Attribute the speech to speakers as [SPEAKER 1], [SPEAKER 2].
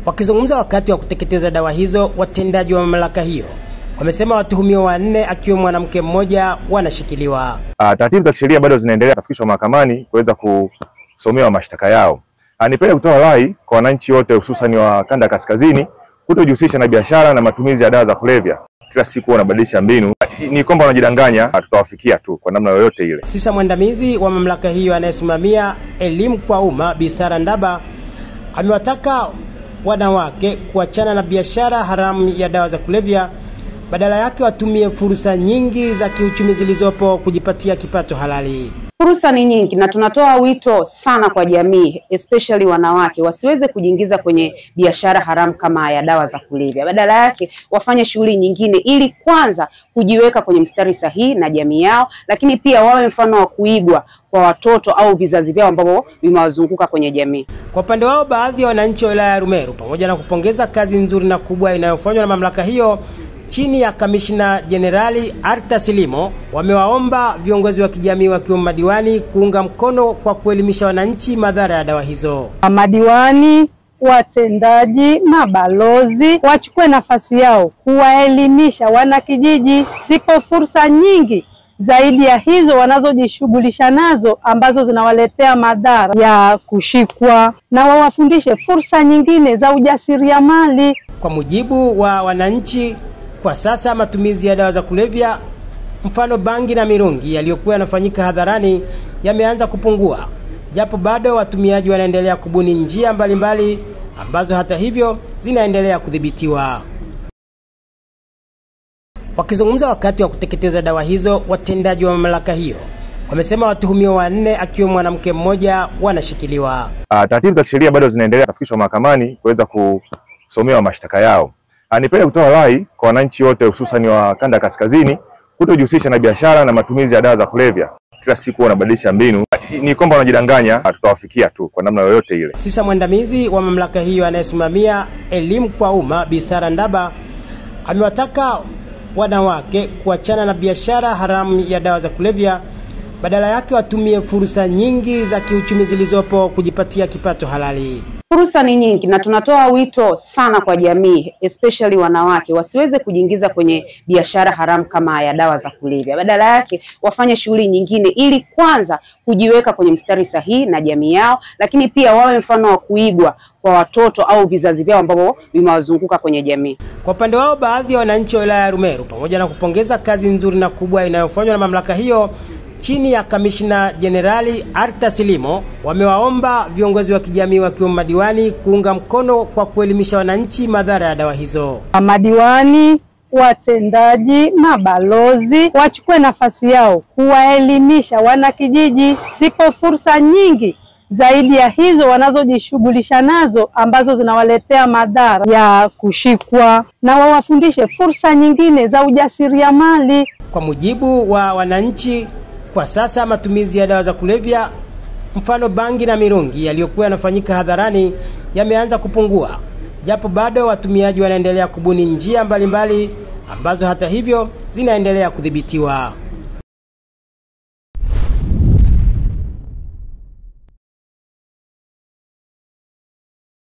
[SPEAKER 1] Wakizungumza wakati wa kuteketeza dawa hizo, watendaji wa mamlaka hiyo wamesema watuhumiwa 4 akiwemo mwanamke mmoja wanashikiliwa.
[SPEAKER 2] Taratibu za kisheria bado zinaendelea kufikishwa mahakamani kuweza kusomewa mashtaka yao. Nipende kutoa rai kwa wananchi wote hususan wa kanda kaskazini kutojihusisha na biashara na matumizi ya dawa za kulevya. Kila siku wanabadilisha mbinu. Ni kwamba wanajidanganya, tutawafikia tu kwa namna yoyote ile.
[SPEAKER 1] Afisa mwandamizi wa mamlaka hiyo anayesimamia elimu kwa umma Bi Sara Ndaba amewataka wanawake kuachana na biashara haramu ya dawa za kulevya, badala yake watumie fursa nyingi za kiuchumi zilizopo kujipatia kipato halali.
[SPEAKER 3] Fursa ni nyingi na tunatoa wito sana kwa jamii, especially wanawake, wasiweze kujiingiza kwenye biashara haramu kama ya dawa za kulevya. Badala yake wafanye shughuli nyingine ili kwanza kujiweka kwenye mstari sahihi na jamii yao, lakini pia wawe mfano wa kuigwa kwa watoto au vizazi vyao ambao vimewazunguka kwenye jamii.
[SPEAKER 1] Kwa upande wao, baadhi ya wananchi wa wilaya ya Rumeru, pamoja na kupongeza kazi nzuri na kubwa inayofanywa na mamlaka hiyo chini ya Kamishna Jenerali Arta Silimo, wamewaomba viongozi wa kijamii wakiwemo madiwani kuunga mkono kwa kuelimisha wananchi madhara ya dawa hizo.
[SPEAKER 4] Madiwani, watendaji, mabalozi wachukue nafasi yao kuwaelimisha wanakijiji. Zipo fursa nyingi zaidi ya hizo wanazojishughulisha nazo ambazo zinawaletea madhara ya kushikwa, na wawafundishe fursa nyingine za ujasiriamali.
[SPEAKER 1] Kwa mujibu wa wananchi, kwa sasa matumizi ya dawa za kulevya mfano bangi na mirungi yaliyokuwa yanafanyika hadharani yameanza kupungua, japo bado watumiaji wanaendelea kubuni njia mbalimbali ambazo hata hivyo zinaendelea kudhibitiwa. Wakizungumza wakati wa kuteketeza dawa hizo, watendaji wa mamlaka hiyo wamesema watuhumiwa 4 akiwemo mwanamke mmoja wanashikiliwa.
[SPEAKER 2] Taratibu za kisheria bado zinaendelea kufikishwa mahakamani kuweza kusomewa mashtaka yao. Nipende kutoa rai kwa wananchi wote hususan wa kanda kaskazini kutojihusisha na biashara na matumizi ya dawa za kulevya. Kila siku wanabadilisha mbinu. Ni kwamba wanajidanganya, tutawafikia tu kwa namna yoyote ile.
[SPEAKER 1] Afisa mwandamizi wa mamlaka hiyo anayesimamia elimu kwa umma Bi Sara Ndaba amewataka wanawake kuachana na biashara haramu ya dawa za kulevya, badala yake watumie fursa nyingi za kiuchumi zilizopo kujipatia kipato halali.
[SPEAKER 3] Fursa ni nyingi na tunatoa wito sana kwa jamii, especially wanawake, wasiweze kujiingiza kwenye biashara haramu kama ya dawa za kulevya. Badala yake wafanye shughuli nyingine ili kwanza kujiweka kwenye mstari sahihi na jamii yao, lakini pia wawe mfano wa kuigwa kwa watoto au vizazi vyao ambao vimewazunguka kwenye jamii.
[SPEAKER 1] Kwa upande wao, baadhi ya wananchi wa wilaya ya Rumeru, pamoja na kupongeza kazi nzuri na kubwa inayofanywa na mamlaka hiyo chini ya Kamishna Jenerali Arta Silimo, wamewaomba viongozi wa kijamii wakiwemo madiwani kuunga mkono kwa kuelimisha wananchi madhara ya dawa hizo.
[SPEAKER 4] Madiwani, watendaji, mabalozi wachukue nafasi yao kuwaelimisha wanakijiji. Zipo fursa nyingi zaidi ya hizo wanazojishughulisha nazo ambazo zinawaletea madhara ya kushikwa, na wawafundishe fursa nyingine za ujasiriamali.
[SPEAKER 1] Kwa mujibu wa wananchi, kwa sasa matumizi ya dawa za kulevya mfano bangi na mirungi yaliyokuwa yanafanyika hadharani yameanza kupungua, japo bado watumiaji wanaendelea kubuni njia mbalimbali ambazo hata hivyo zinaendelea kudhibitiwa.